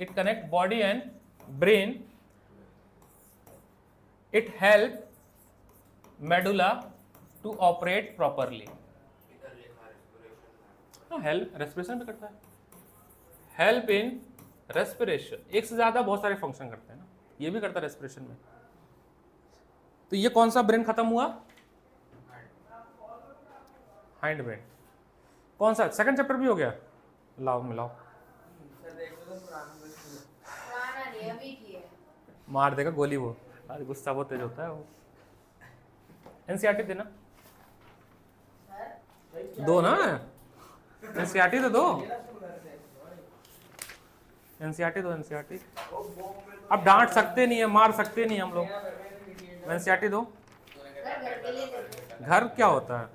it help medulla to operate properly। Help respiration भी करता है। हेल्प इन रेस्पिरेशन, एक से ज्यादा बहुत सारे फंक्शन करते हैं ना, ये भी करता है रेस्पिरेशन में। तो ये कौन सा ब्रेन खत्म हुआ? Hind brain. कौन सा? सेकंड चैप्टर भी हो गया। लाओ मिलाओ। सर देखो तो पुराना नहीं, अभी की है। मार देगा गोली वो, आज गुस्सा बहुत तेज होता है वो। एनसीईआरटी देना, दो ना, एनसीईआरटी तो दो, एनसीईआरटी दो, एनसीईआरटी। अब डांट सकते नहीं है, मार सकते नहीं हम लोग, एनसीईआरटी दो। घर के लिए देते। घर क्या होता है?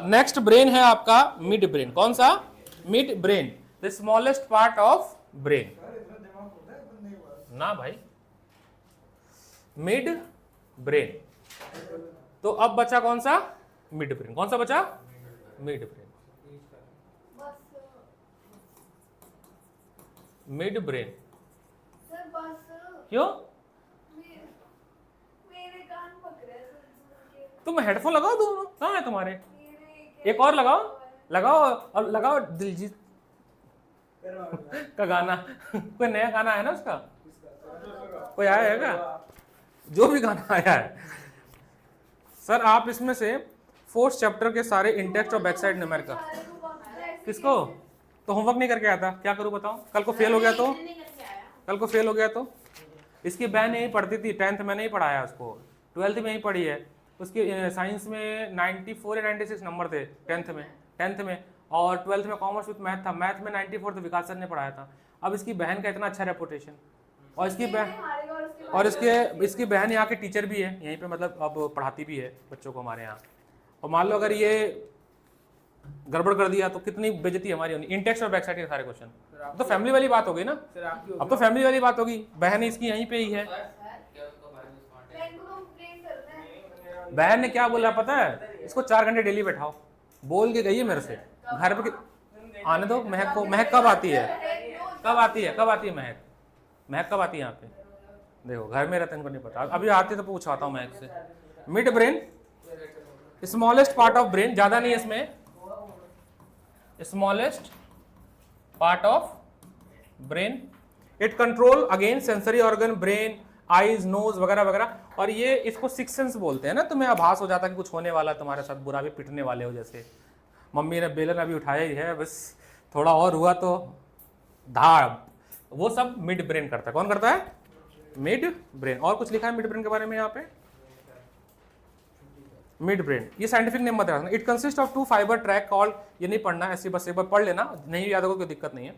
नेक्स्ट ब्रेन है आपका मिड ब्रेन। कौन सा? Mid brain, the smallest part of brain. ना भाई, मिड ब्रेन। तो अब बचा कौन सा? Mid brain. कौन सा बचा? Mid brain. बस मिड ब्रेन। सर, बस क्यों? मेरे कान पक रहे हैं सुन के। तुम हेडफोन लगाओ, दोनों कहाँ है तुम्हारे? मेरे एक और लगाओ और लगाओ दिलजीत का गाना। कोई नया गाना है ना उसका? कोई आया है क्या? जो भी गाना आया है सर, आप इसमें से 4th चैप्टर के सारे इंटेक्स्ट और बैक साइड नंबर का। किसको? तो होमवर्क नहीं करके आया था, क्या करूं बताओ? कल को फेल हो गया तो? कल को फेल हो गया तो? इसकी बहन यही पढ़ती थी, 10th में नहीं पढ़ाया उसको, 12th में ही पढ़ी है। उसके साइंस में 94 या 96 नंबर थे 10th में, और 12th में कॉमर्स विद मैथ था, मैथ में 94 तो विकास सर ने पढ़ाया था। अब इसकी बहन का इतना अच्छा रेपुटेशन, और इसकी बहन हारेगा और उसके और बाद इसकी बहन यहाँ के टीचर भी है यहीं पे, मतलब अब पढ़ाती भी है बच्चों को हमारे यहाँ। और मान लो अगर ये गड़बड़ कर दिया तो कितनी बेइज्जती हमारी होनी। इंटेक्स और बैक साइड के सारे क्वेश्चन, तो फैमिली वाली बात हो गई ना, सर आपकी अब तो फैमिली वाली बात होगी। बहन इसकी यहीं पे ही है। फ्रेंड को कंप्लेन करना है। बहन ने क्या बोला पता है, इसको 4 घंटे डेली बैठाओ, बोल के गई है मेरे से। घर पे आने दो महक को। महक कब आती है, कब आती है, कब आती है महक, महक कब आती है यहाँ पे? देखो घर में रहते इनको नहीं पता, अभी आती तो पूछाता हूँ महक से। Mid brain, smallest part of brain, ज्यादा नहीं है इसमें, smallest part of brain. It control again sensory organ, brain, eyes, nose वगैरह वगैरह। और ये इसको सिक्स सेंस बोलते हैं ना। तुम्हें आभास हो जाता है कि कुछ होने वाला है तुम्हारे साथ, बुरा भी पिटने वाले हो, जैसे मम्मी ने बेलन अभी उठाया ही है, बस थोड़ा और हुआ तो धाड़, वो सब मिड ब्रेन करता है। कौन करता है? Mid brain. और कुछ लिखा है मिड ब्रेन के बारे में यहाँ पे? मिड ब्रेन, ये साइंटिफिक नेम मत रखना। It consist of 2 fibre track called, ये नहीं पढ़ना ऐसे, बस एक बार पढ़ लेना, नहीं याद होगा कोई दिक्कत नहीं है।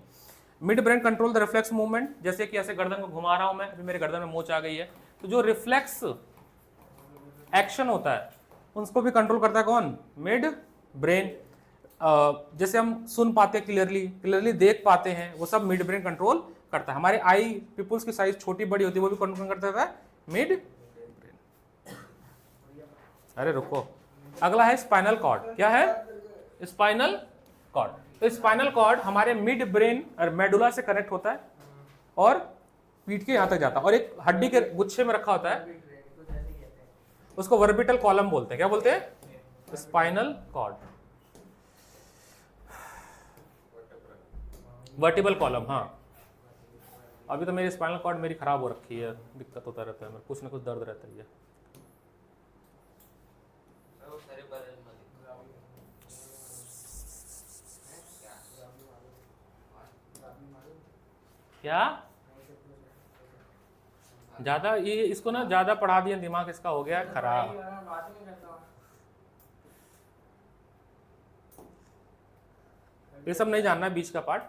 Mid brain control the reflex movement, जैसे कि ऐसे गर्दन को घुमा रहा हूं मैं, अभी मेरे गर्दन में मोच आ गई है, तो जो रिफ्लेक्स एक्शन होता है उसको भी कंट्रोल करता है कौन? Mid brain. जैसे हम सुन पाते क्लियरली देख पाते हैं, वो सब मिड ब्रेन कंट्रोल करता है। हमारे आई पीपुल्स की साइज छोटी बड़ी होती है, वो भी कंट्रोल करता है मिड ब्रेन। अरे रुको, अगला है स्पाइनल कॉर्ड। क्या है? Spinal cord. तो स्पाइनल कॉर्ड हमारे मिड ब्रेन और मेडुला से कनेक्ट होता है और पीठ के यहाँ तक जाता है, और एक हड्डी के गुच्छे में रखा होता है, उसको वर्बिटल कॉलम बोलते हैं। क्या बोलते हैं? Spinal cord, vertebral column. हाँ, अभी तो मेरी स्पाइनल कॉर्ड मेरी खराब हो रखी है, दिक्कत होता रहता है, कुछ ना कुछ दर्द रहता ही है। क्या ज्यादा ये इसको ना ज्यादा पढ़ा दिया, दिमाग इसका हो गया खराब। ये सब नहीं जानना बीच का पार्ट।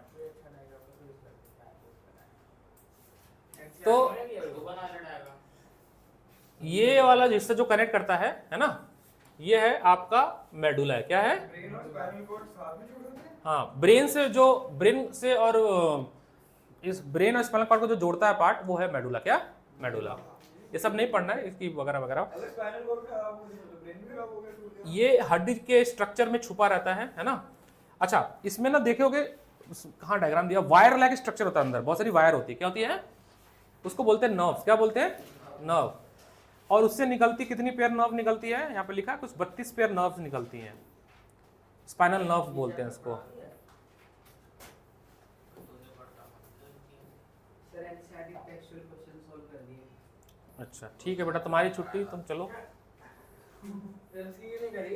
तो ये वाला जिससे जो कनेक्ट करता है ना, ये है आपका मेडुला है। क्या है? ब्रेन और स्पाइनल कॉर्ड साथ में जोड़ देते हैं। हाँ, ब्रेन से और इस ब्रेन और स्पाइनल कॉर्ड को जो जोड़ता है पार्ट, वो है मेडुला। क्या? मेडुला। ये सब नहीं पढ़ना है इसकी वगैरह वगैरह। अगर स्पाइनल कॉर्ड खराब हो गया तो ब्रेन भी खराब हो गया, टूट गया। ये हड्डी के स्ट्रक्चर में छुपा रहता है ना। अच्छा, इसमें ना देखोगे कहाँ डायग्राम दिया, वायर लाइक स्ट्रक्चर होता है, अंदर बहुत सारी वायर होती है। क्या होती है? उसको बोलते हैं नर्व्स। क्या बोलते हैं? नर्व। और उससे निकलती कितनी पेयर नर्व निकलती है? यहाँ पे लिखा है कुछ 32 पेयर नर्व्स निकलती हैं। स्पाइनल नर्व बोलते हैं इसको। Sir NCERT textual question solve कर दिए। अच्छा ठीक है बेटा, तुम्हारी छुट्टी, तुम चलो। एनसीईआरटी नहीं करी,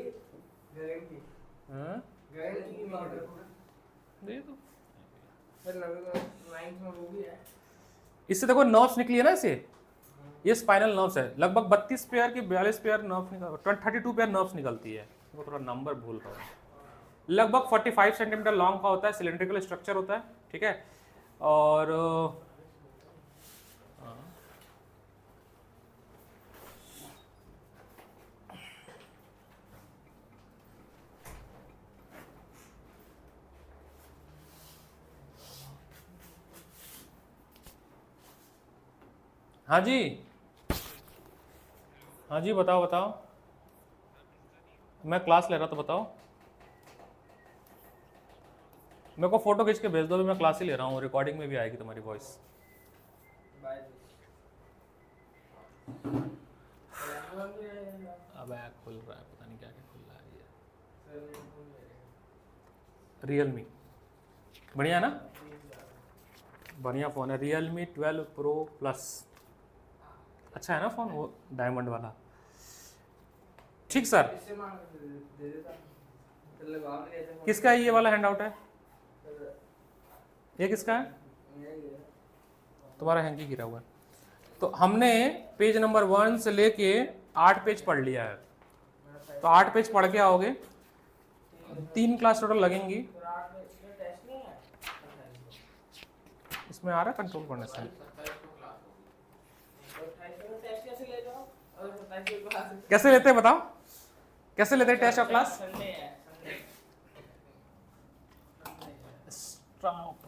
गारंटी हाँ? गारंटी की ऑर्डर दे दो। सर लगभग 9th में वो भी है। इससे देखो नर्व्स निकली है ना, इसे ये स्पाइनल नर्व्स है। लगभग 32 पेयर की 42 पेयर नर्व्स निकल 32 पेयर नर्व्स निकलती है। वो थोड़ा नंबर भूल रहा हूँ। लगभग 45 सेंटीमीटर लॉन्ग का होता है, सिलेंड्रिकल स्ट्रक्चर होता है। ठीक है, और हाँ जी, हाँ जी, बताओ बताओ। मैं क्लास ले रहा था, बताओ। मेरे को फोटो खींच के भेज दो, अभी मैं क्लास ही ले रहा हूँ, रिकॉर्डिंग में भी आएगी तुम्हारी वॉइस। बाय। अब ऐप खुल रहा है, पता नहीं क्या क्या खुल रहा है ये। सर रियलमी बढ़िया ना, बढ़िया फ़ोन है रियलमी 12 प्रो प्लस। अच्छा है ना फ़ोन, वो डायमंड वाला। ठीक सर, इससे मांग दे देता, तो लगा के लेते हैं। किसका है ये वाला हैंड आउट है? ये किसका है? तुम्हारा हैंग ही गिरा हुआ है। तो हमने पेज नंबर 1 से लेके 8 पेज पढ़ लिया है। तो 8 पेज पढ़ के आओगे, 3 क्लास टोटल लगेंगी। फिर 8 में इसमें टेस्ट नहीं है 28 इसमें आ रहा है कंट्रोल करने से। को 28 में टेस्ट कैसे ले जाओ और 27 को क्लास कैसे लेते हैं बताओ, कैसे लेते हैं टेस्ट और क्लास? संडे है संडे स्टॉप।